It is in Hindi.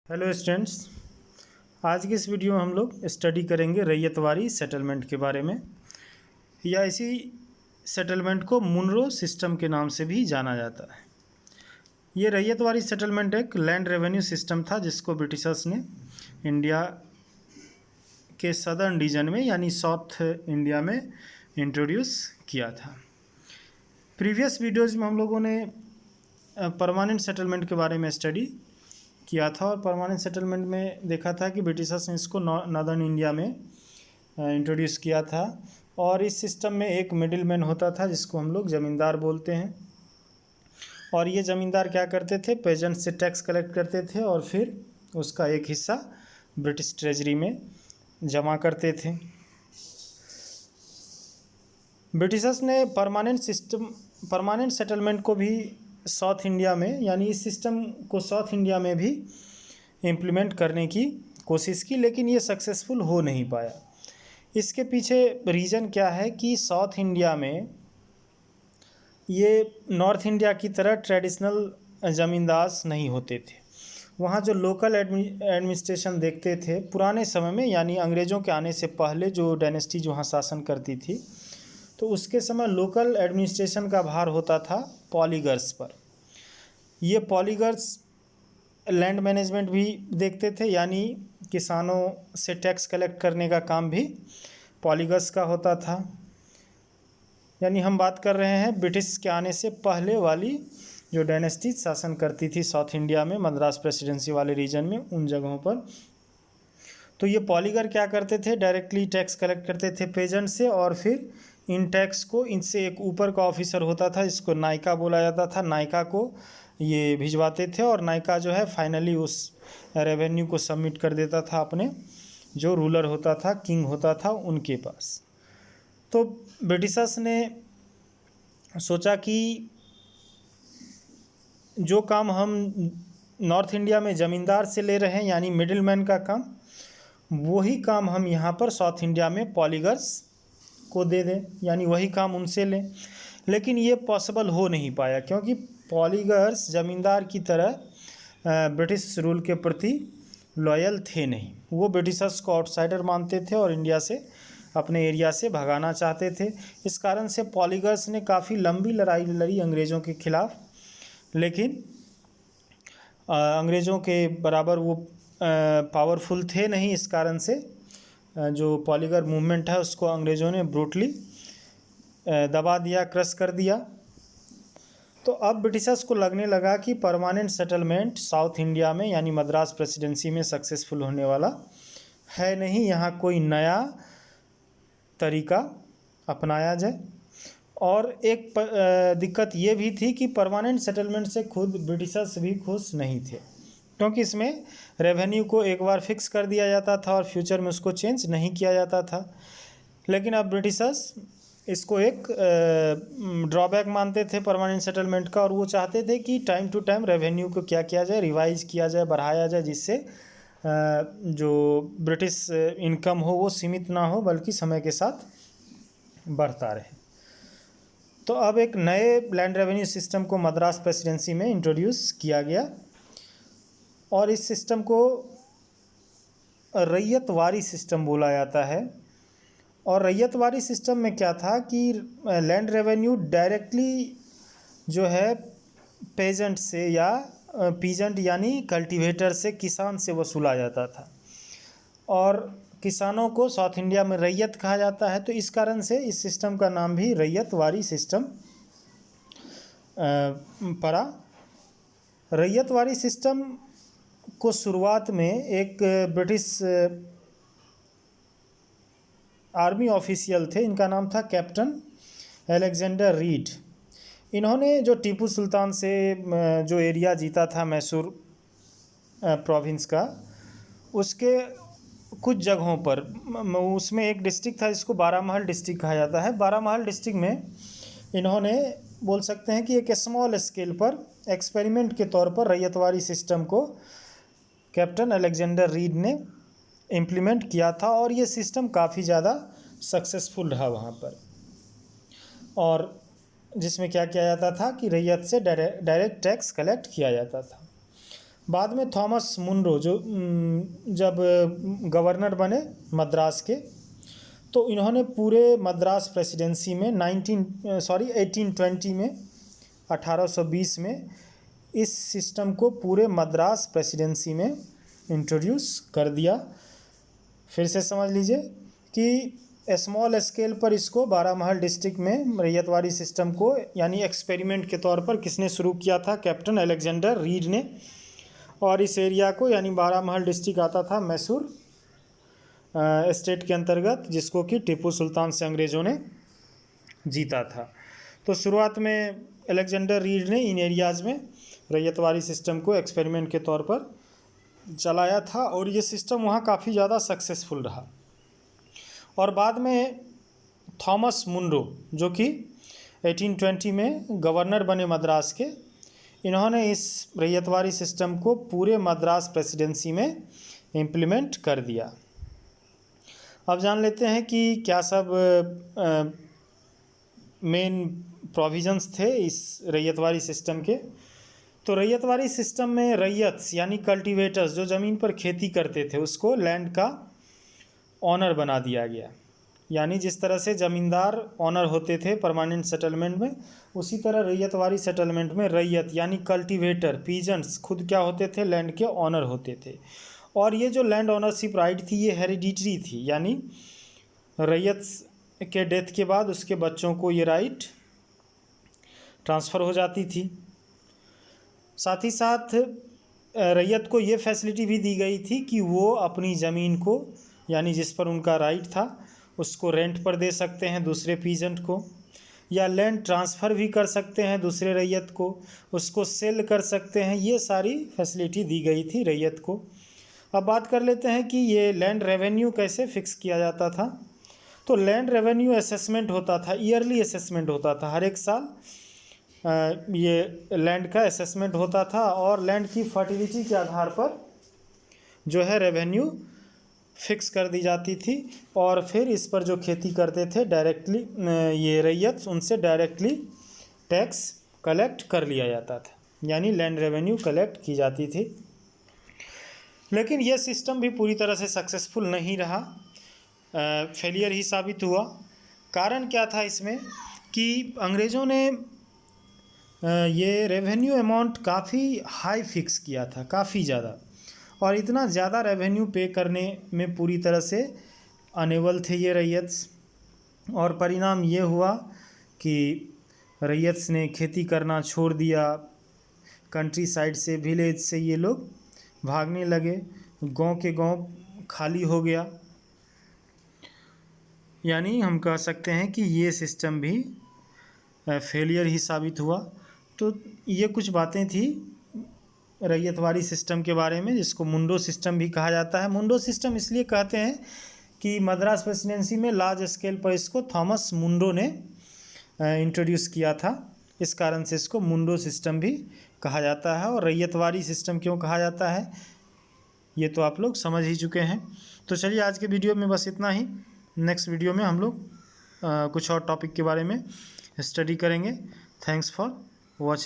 हेलो स्टूडेंट्स, आज की इस वीडियो में हम लोग स्टडी करेंगे रैयतवारी सेटलमेंट के बारे में, या इसी सेटलमेंट को मुनरो सिस्टम के नाम से भी जाना जाता है। ये रैयतवारी सेटलमेंट एक लैंड रेवेन्यू सिस्टम था जिसको ब्रिटिशर्स ने इंडिया के सदर्न रीजन में यानी साउथ इंडिया में इंट्रोड्यूस किया था। प्रीवियस वीडियोज़ में हम लोगों ने परमानेंट सेटलमेंट के बारे में स्टडी किया था और परमानेंट सेटलमेंट में देखा था कि ब्रिटिशर्स ने इसको नॉर्दर्न इंडिया में इंट्रोड्यूस किया था। और इस सिस्टम में एक मिडिल मैन होता था जिसको हम लोग ज़मींदार बोलते हैं। और ये ज़मींदार क्या करते थे, पेजेंट से टैक्स कलेक्ट करते थे और फिर उसका एक हिस्सा ब्रिटिश ट्रेजरी में जमा करते थे। ब्रिटिशर्स ने परमानेंट सेटलमेंट को भी साउथ इंडिया में यानी इस सिस्टम को साउथ इंडिया में भी इम्प्लीमेंट करने की कोशिश की, लेकिन ये सक्सेसफुल हो नहीं पाया। इसके पीछे रीज़न क्या है कि साउथ इंडिया में ये नॉर्थ इंडिया की तरह ट्रेडिशनल ज़मींदार नहीं होते थे। वहाँ जो लोकल एडमिनिस्ट्रेशन देखते थे पुराने समय में, यानी अंग्रेज़ों के आने से पहले जो डायनेस्टी जो वहाँ शासन करती थी, तो उसके समय लोकल एडमिनिस्ट्रेशन का भार होता था पॉलीगर्स पर। ये पॉलीगर्स लैंड मैनेजमेंट भी देखते थे, यानी किसानों से टैक्स कलेक्ट करने का काम भी पॉलीगर्स का होता था। यानी हम बात कर रहे हैं ब्रिटिश के आने से पहले वाली जो डायनेस्टी शासन करती थी साउथ इंडिया में, मद्रास प्रेसिडेंसी वाले रीजन में, उन जगहों पर। तो ये पॉलीगर क्या करते थे, डायरेक्टली टैक्स कलेक्ट करते थे पेजेंट से और फिर इन टैक्स को इनसे एक ऊपर का ऑफिसर होता था जिसको नायका बोला जाता था, नायका को ये भिजवाते थे और नायका जो है फाइनली उस रेवेन्यू को सबमिट कर देता था अपने जो रूलर होता था, किंग होता था, उनके पास। तो ब्रिटिशर्स ने सोचा कि जो काम हम नॉर्थ इंडिया में ज़मींदार से ले रहे हैं यानी मिडिलमैन का काम, वही काम हम यहाँ पर साउथ इंडिया में पॉलीगर्स को दे दें, यानी वही काम उनसे लें। लेकिन ये पॉसिबल हो नहीं पाया क्योंकि पॉलीगर्स ज़मींदार की तरह ब्रिटिश रूल के प्रति लॉयल थे नहीं। वो ब्रिटिशर्स को आउटसाइडर मानते थे और इंडिया से, अपने एरिया से भगाना चाहते थे। इस कारण से पॉलीगर्स ने काफ़ी लंबी लड़ाई लड़ी अंग्रेज़ों के ख़िलाफ़, लेकिन अंग्रेज़ों के बराबर वो पावरफुल थे नहीं। इस कारण से जो पॉलीगर मूवमेंट है उसको अंग्रेज़ों ने ब्रूटली दबा दिया, क्रश कर दिया। तो अब ब्रिटिशर्स को लगने लगा कि परमानेंट सेटलमेंट साउथ इंडिया में यानी मद्रास प्रेसिडेंसी में सक्सेसफुल होने वाला है नहीं, यहाँ कोई नया तरीका अपनाया जाए। और एक दिक्कत ये भी थी कि परमानेंट सेटलमेंट से खुद ब्रिटिशर्स भी खुश नहीं थे, क्योंकि इसमें रेवेन्यू को एक बार फिक्स कर दिया जाता था और फ्यूचर में उसको चेंज नहीं किया जाता था। लेकिन अब ब्रिटिशर्स इसको एक ड्रॉबैक मानते थे परमानेंट सेटलमेंट का, और वो चाहते थे कि टाइम टू टाइम रेवेन्यू को क्या किया जाए, रिवाइज किया जाए, बढ़ाया जाए, जिससे जो ब्रिटिश इनकम हो वो सीमित ना हो बल्कि समय के साथ बढ़ता रहे। तो अब एक नए लैंड रेवेन्यू सिस्टम को मद्रास प्रेसिडेंसी में इंट्रोड्यूस किया गया और इस सिस्टम को रैयतवारी सिस्टम बोला जाता है। और रैयतवारी सिस्टम में क्या था कि लैंड रेवेन्यू डायरेक्टली जो है पेजेंट से या पीजेंट यानी कल्टीवेटर से, किसान से वसूला जाता था। और किसानों को साउथ इंडिया में रैयत कहा जाता है, तो इस कारण से इस सिस्टम का नाम भी रैयतवारी सिस्टम पड़ा। रैयतवारी सिस्टम को शुरुआत में एक ब्रिटिश आर्मी ऑफिशियल थे, इनका नाम था कैप्टन अलेक्जेंडर रीड। इन्होंने जो टीपू सुल्तान से जो एरिया जीता था मैसूर प्रोविंस का, उसके कुछ जगहों पर, उसमें एक डिस्ट्रिक्ट था जिसको बारामहल डिस्ट्रिक्ट कहा जाता है। बारामहल डिस्ट्रिक्ट में इन्होंने, बोल सकते हैं कि एक स्मॉल स्केल पर एक्सपेरिमेंट के तौर पर रैयतवारी सिस्टम को कैप्टन अलेक्जेंडर रीड ने इम्प्लीमेंट किया था और ये सिस्टम काफ़ी ज़्यादा सक्सेसफुल रहा वहाँ पर। और जिसमें क्या किया जाता था कि रैयत से डायरेक्ट टैक्स कलेक्ट किया जाता था। बाद में थॉमस मुनरो जो जब गवर्नर बने मद्रास के, तो इन्होंने पूरे मद्रास प्रेसिडेंसी में 1820 में 1820 में इस सिस्टम को पूरे मद्रास प्रेसिडेंसी में इंट्रोड्यूस कर दिया। फिर से समझ लीजिए कि स्मॉल स्केल पर इसको बारामहल डिस्ट्रिक्ट में रैयतवाड़ी सिस्टम को यानी एक्सपेरिमेंट के तौर पर किसने शुरू किया था? कैप्टन अलेक्जेंडर रीड ने। और इस एरिया को यानी बारामहल डिस्ट्रिक्ट आता था मैसूर स्टेट के अंतर्गत, जिसको कि टीपू सुल्तान से अंग्रेज़ों ने जीता था। तो शुरुआत में अलेक्जेंडर रीड ने इन एरियाज़ में रैयतवाड़ी सिस्टम को एक्सपेरिमेंट के तौर पर चलाया था और ये सिस्टम वहाँ काफ़ी ज़्यादा सक्सेसफुल रहा। और बाद में थॉमस मुनरो जो कि 1820 में गवर्नर बने मद्रास के, इन्होंने इस रैयतवाड़ी सिस्टम को पूरे मद्रास प्रेसिडेंसी में इम्प्लीमेंट कर दिया। अब जान लेते हैं कि क्या सब मेन प्रोविजंस थे इस रैयतवाड़ी सिस्टम के। तो रैयतवाड़ी सिस्टम में रैयत यानी कल्टीवेटर्स जो ज़मीन पर खेती करते थे उसको लैंड का ऑनर बना दिया गया। यानी जिस तरह से ज़मींदार ऑनर होते थे परमानेंट सेटलमेंट में, उसी तरह रैयतवाड़ी सेटलमेंट में रैयत यानी कल्टीवेटर पीजेंट्स खुद क्या होते थे? लैंड के ऑनर होते थे। और ये जो लैंड ऑनरशिप राइट थी ये हेरिडिटरी थी, यानी रैयत के डेथ के बाद उसके बच्चों को ये राइट ट्रांसफ़र हो जाती थी। साथ ही साथ रैयत को ये फैसिलिटी भी दी गई थी कि वो अपनी ज़मीन को यानी जिस पर उनका राइट था उसको रेंट पर दे सकते हैं दूसरे पीजेंट को, या लैंड ट्रांसफ़र भी कर सकते हैं दूसरे रैयत को, उसको सेल कर सकते हैं। ये सारी फैसिलिटी दी गई थी रैयत को। अब बात कर लेते हैं कि ये लैंड रेवेन्यू कैसे फ़िक्स किया जाता था। तो लैंड रेवेन्यू असेसमेंट होता था, ईयरली असेसमेंट होता था, हर एक साल ये लैंड का असेसमेंट होता था और लैंड की फर्टिलिटी के आधार पर जो है रेवेन्यू फिक्स कर दी जाती थी। और फिर इस पर जो खेती करते थे डायरेक्टली ये रैयत उनसे डायरेक्टली टैक्स कलेक्ट कर लिया जाता था, यानी लैंड रेवेन्यू कलेक्ट की जाती थी। लेकिन यह सिस्टम भी पूरी तरह से सक्सेसफुल नहीं रहा, फेलियर ही साबित हुआ। कारण क्या था इसमें कि अंग्रेज़ों ने ये रेवेन्यू अमाउंट काफ़ी हाई फिक्स किया था, काफ़ी ज़्यादा, और इतना ज़्यादा रेवेन्यू पे करने में पूरी तरह से अनेबल थे ये रैयत्स। और परिणाम ये हुआ कि रैयत्स ने खेती करना छोड़ दिया, कंट्री साइड से विलेज से ये लोग भागने लगे, गांव के गांव खाली हो गया। यानी हम कह सकते हैं कि ये सिस्टम भी फेलियर ही साबित हुआ। तो ये कुछ बातें थी रैयतवाड़ी सिस्टम के बारे में, जिसको मुंडो सिस्टम भी कहा जाता है। मुंडो सिस्टम इसलिए कहते हैं कि मद्रास प्रेसिडेंसी में लार्ज स्केल पर इसको थॉमस मुंडो ने इंट्रोड्यूस किया था, इस कारण से इसको मुंडो सिस्टम भी कहा जाता है। और रैयतवाड़ी सिस्टम क्यों कहा जाता है ये तो आप लोग समझ ही चुके हैं। तो चलिए आज के वीडियो में बस इतना ही। नेक्स्ट वीडियो में हम लोग कुछ और टॉपिक के बारे में स्टडी करेंगे। Thanks for watching.